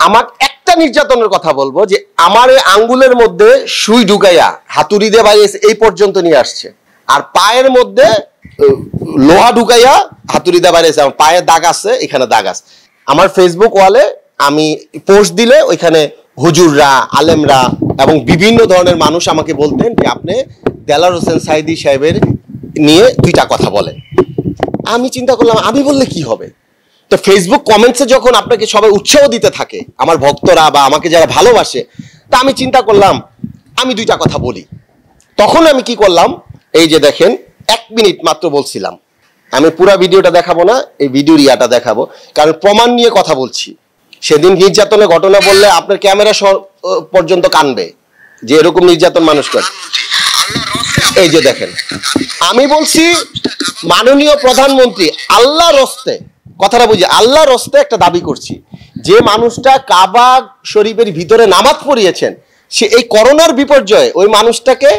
আমার একটা নির্যাতনের কথা বলবো যে আমার এই আঙ্গুলের মধ্যে সুই ঢুকাইয়া হাতুড়ি দিয়ে বাইরে এই পর্যন্ত নিয়ে আসছে, আর পায়ের মধ্যে লোহা ঢুকাইয়া হাতুড়ি দিয়ে বাইরে আমার পায়ের দাগ আছে, এখানে দাগ আছে। আমার ফেসবুক ওয়ালে আমি পোস্ট দিলে ওইখানে হুজুররা, আলেমরা এবং বিভিন্ন ধরনের মানুষ আমাকে বলতেন যে আপনি দেলাওয়ার হোসেন সাঈদী সাহেবের নিয়ে দুইটা কথা বলেন। আমি চিন্তা করলাম আমি বললে কি হবে। তো ফেসবুক কমেন্টসে যখন আপনাকে সবাই উৎসাহ দিতে থাকে, আমার ভক্তরা বা আমাকে যারা ভালোবাসে, তা আমি চিন্তা করলাম আমি দুইটা কথা বলি। তখন আমি কি করলাম, এই যে দেখেন 1 মিনিট মাত্র বলছিলাম, আমি পুরো ভিডিওটা দেখাবো না, এই ভিডিওর ইয়াটা দেখাবো, কারণ প্রমাণ নিয়ে কথা বলছি। সেদিন নির্যাতনের ঘটনা বললে আপনার ক্যামেরা পর্যন্ত কানবে যে এরকম নির্যাতন মানুষ করে। এই যে দেখেন, আমি বলছি মাননীয় প্রধানমন্ত্রী আল্লাহর হস্তে, কথাটা বুঝি, আল্লাহর হস্তে একটা দাবি করছি, যে মানুষটা কাবা শরীফের ভিতরে নামাজ পড়িয়েছেন, সে এই করোনার বিপর্যয়ে ওই মানুষটাকে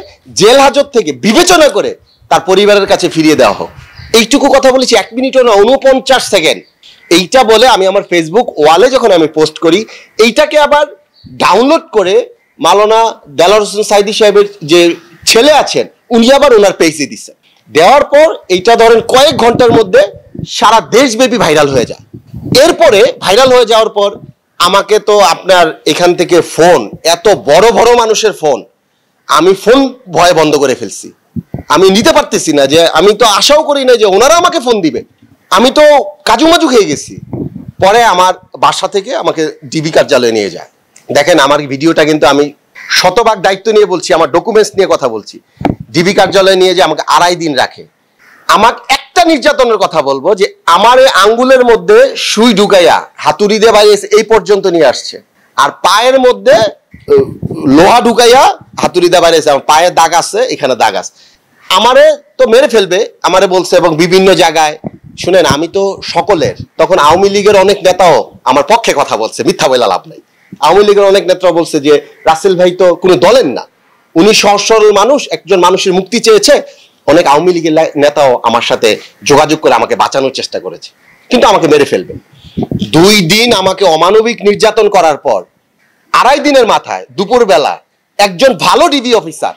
জেল হাজত থেকে বিবেচনা করে তার পরিবারের কাছে ফিরিয়ে দেওয়া হোক। এইটুকু কথা বলেছি, 1 মিনিটও না, 49 সেকেন্ড। এইটা বলে আমি আমার ফেসবুক ওয়ালে যখন আমি পোস্ট করি, এইটাকে আবার ডাউনলোড করে মাওলানা দেলাওয়ার হোসেন সাঈদী সাহেবের যে ছেলে আছেন উনি আবার ওনার পেজে দিচ্ছে। দেওয়ার পর এইটা ধরেন কয়েক ঘন্টার মধ্যে সারা দেশব্যাপী ভাইরাল হয়ে যায়। এরপরে ভাইরাল হয়ে যাওয়ার পর আমাকে তো আপনার এখান থেকে ফোন, এত বড় বড় মানুষের ফোন, আমি ফোন ভয়ে বন্ধ করে ফেলছি। আমি নিতে পারতেছি না, যে আমি তো আশাও করি না যে ওনারা আমাকে ফোন দিবে, আমি তো কাজুমাজু খেয়ে গেছি। পরে আমার বাসা থেকে আমাকে ডিবি কার্যালয়ে নিয়ে যায়। দেখেন আমার ভিডিওটা কিন্তু আমি শতভাগ দায়িত্ব নিয়ে বলছি, আমার ডকুমেন্টস নিয়ে কথা বলছি। ডিবি কার্যালয়ে নিয়ে যে আমাকে 2.5 দিন রাখে। আমার একটা নির্যাতনের কথা বলবো যে আমার এই আঙ্গুলের মধ্যে সুই ঢুকাইয়া হাতুড়ি দিয়ে বাইরে এই পর্যন্ত নিয়ে আসছে, আর পায়ের মধ্যে লোহা ঢুকাইয়া হাতুড়ি দিয়ে বাইরে আমার পায়ের দাগ আছে, এখানে দাগ আছে। আমারে তো মেরে ফেলবে, আমারে বলছে, এবং বিভিন্ন জায়গায় শুনেন আমি তো সকলের, তখন আওয়ামী লীগের অনেক নেতাও আমার পক্ষে কথা বলছে, মিথ্যা বলে লাভ নাই। আওয়ামী লীগের অনেক নেতা বলছে যে রাসেল ভাই তো কোনো দলের না, উনি সহজ সরল মানুষ, একজন মানুষের মুক্তি চেয়েছে। অনেক আওয়ামী লীগের নেতাও আমার সাথে যোগাযোগ করে আমাকে বাঁচানোর চেষ্টা করেছে, কিন্তু আমাকে মেরে ফেলবে। 2 দিন আমাকে অমানবিক নির্যাতন করার পর 2.5 দিনের মাথায় দুপুরবেলা একজন ভালো ডিবি অফিসার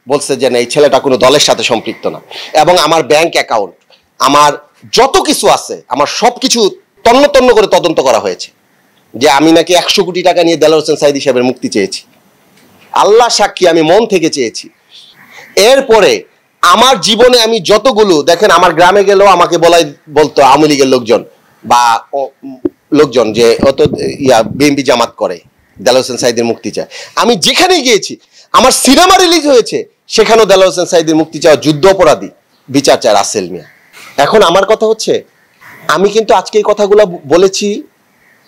বলছে যে না, এই ছেলেটা কোনো দলের সাথে সম্পৃক্ত না, এবং আমার ব্যাংক অ্যাকাউন্ট, আমার যত কিছু আছে, আমার সবকিছু তন্ন তন্ন করে তদন্ত করা হয়েছে, যে আমি নাকি 100 কোটি টাকা নিয়ে দেলাওয়ার হোসেন সাঈদী সাহেবের মুক্তি চেয়েছি। আল্লাহ সাক্ষী, আমি মন থেকে চেয়েছি। এরপরে আমার জীবনে আমি যতগুলো, দেখেন আমার গ্রামে গেলেও আমাকে বলতো আওয়ামী লীগের লোকজন বা লোকজন যে অত বিএনপি জামাত করে, দেলাওয়ার হোসেন সাঈদীর মুক্তি চায়। আমি যেখানে গিয়েছি, আমার সিনেমা রিলিজ হয়েছে, সেখানেও দেলাওয়ার হোসেন সাঈদীর মুক্তি চাওয়া, যুদ্ধ অপরাধী বিচার চায় রাসেল মিয়া। এখন আমার কথা হচ্ছে, আমি কিন্তু আজকে এই কথাগুলো বলেছি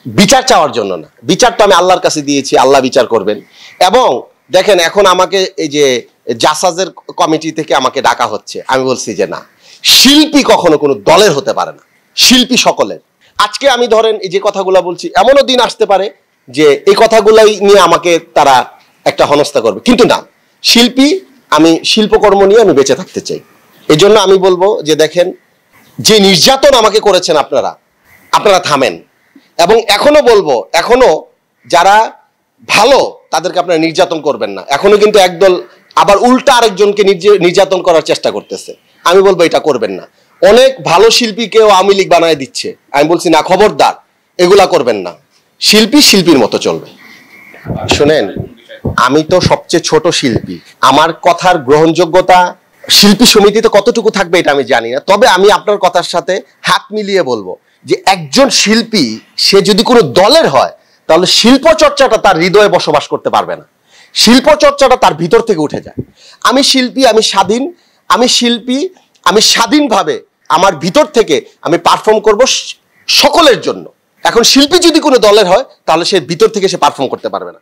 বিচার চাওয়ার জন্য না, বিচারটা আমি আল্লাহর কাছে দিয়েছি, আল্লাহ বিচার করবেন। এবং দেখেন এখন আমাকে এই যে জাসাজের কমিটি থেকে আমাকে ডাকা হচ্ছে, আমি বলছি যে না, শিল্পী কখনো কোনো দলের হতে পারে না, শিল্পী সকলের। আজকে আমি ধরেন এই যে কথাগুলো বলছি, এমনও দিন আসতে পারে যে এই কথাগুলাই নিয়ে আমাকে তারা একটা হেনস্থা করবে, কিন্তু না, শিল্পী, আমি শিল্পকর্ম নিয়ে আমি বেঁচে থাকতে চাই। এই জন্য আমি বলবো যে দেখেন, যে নির্যাতন আমাকে করেছেন আপনারা থামেন। এবং এখনো বলবো, এখনো যারা ভালো তাদেরকে আপনারা নির্যাতন করবেন না। এখনো কিন্তু একদল আবার উল্টা আরেকজনকে নির্যাতন করার চেষ্টা করতেছে, আমি বলবো এটা করবেন না। অনেক ভালো শিল্পীকেও আওয়ামী লীগ বানায় দিচ্ছে, আমি বলছি না, খবরদার, এগুলা করবেন না। শিল্পী শিল্পীর মতো চলবে। শুনেন, আমি তো সবচেয়ে ছোট শিল্পী, আমার কথার গ্রহণযোগ্যতা শিল্পী সমিতিতে কতটুকু থাকবে এটা আমি জানি না। তবে আমি আপনার কথার সাথে হাত মিলিয়ে বলবো যে একজন শিল্পী, সে যদি কোনো দলের হয়, তাহলে শিল্প চর্চাটা তার হৃদয়ে বসবাস করতে পারবে না, শিল্প চর্চাটা তার ভিতর থেকে উঠে যায়। আমি শিল্পী, আমি স্বাধীন, আমি শিল্পী, আমি স্বাধীনভাবে আমার ভিতর থেকে আমি পারফর্ম করব সকলের জন্য। এখন শিল্পী যদি কোনো দলের হয়, তাহলে সে ভিতর থেকে সে পারফর্ম করতে পারবে না।